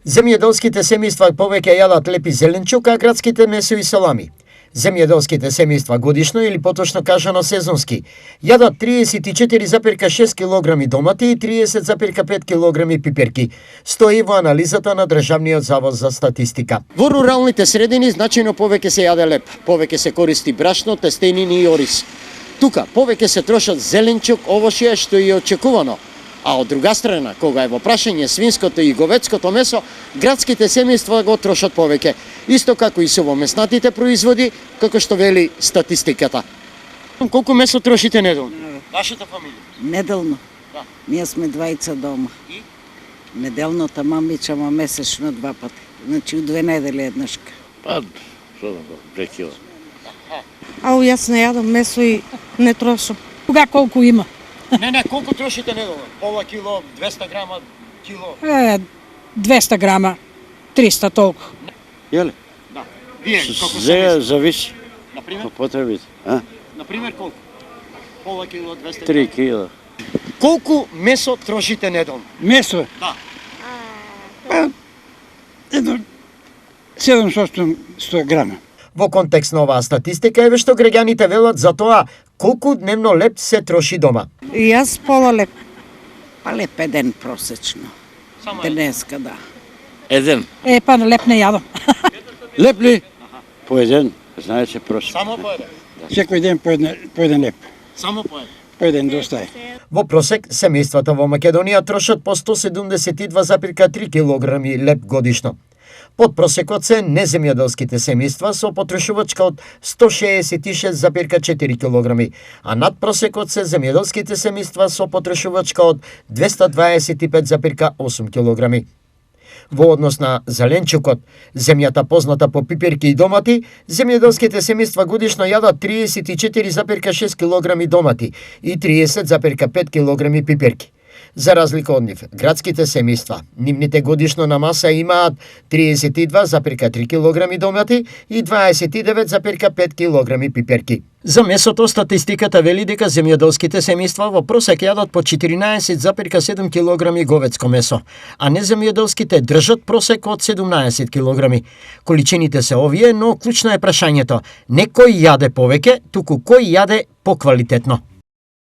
Земјоделските семејства повеќе јадат леп и зеленчук, а градските месо и салами. Земјоделските семејства годишно или поточно кажано сезонски јадат 34,6 кг домати и 30,5 кг пиперки, стои во анализата на Државниот завод за статистика. Во руралните средини значајно повеќе се јаде леп, повеќе се користи брашно, тестенини и ориз. Тука повеќе се трошат зеленчук, овошје, што и очекувано. А од друга страна, кога е во прашање свинското и говедското месо, градските семејства го трошат повеќе, исто како и со во меснатите производи, како што вели статистиката. Колку месо трошите неделно? Вашата фамилија? Неделно. Да. Ние сме двајца дома. И? Неделно мамичама месечно 2 пати. Значи, 2 недели еднашка. Па, што да го, 2 кила. Ау, јас не јадам месо и не трошам. Кога колку има? Не, колку трошите неделно? Пола кило, 200 грама, кило? 200 грама, 300 толку. Јеле? Да. Вие колку се зависи. Например? По потребите. А? Например колку? Пола кило, 200 3 кила. Колку месо трошите неделно? Месо? Да. Па, едно 700 грама. Во контекст на оваа статистика еве што граѓаните велат за тоа колку дневно леп се троши дома. И јас пола леп. Па леп еден просечно. Само Денеска, да. Еден. Па леп не јадам. Леп ли? По еден, знаете просто. Само по еден. Секој ден по еден леп. Само по еден. По еден достај. Во просек, семејствата во Македонија трошат по 172,3 кг леп годишно. Под просекот се неземјоделските семејства со потрошувачка од 166,4 кг, а над просекот се земјоделските семејства со потрошувачка од 225,8 кг. Во однос на зеленчукот, земјата позната по пиперки и домати, земјоделските семејства годишно јадат 34,6 кг домати и 30,5 кг пиперки. За разлика од нив, градските семејства, нивните годишно на маса имаат 32,3 кг домати и 29,5 кг пиперки. За месото статистиката вели дека земјоделските семејства во просек јадат по 14,7 кг говедско месо, а неземјоделските држат просек од 17 кг. Количините се овие, но клучно е прашањето: не кој јаде повеќе, туку кој јаде поквалитетно.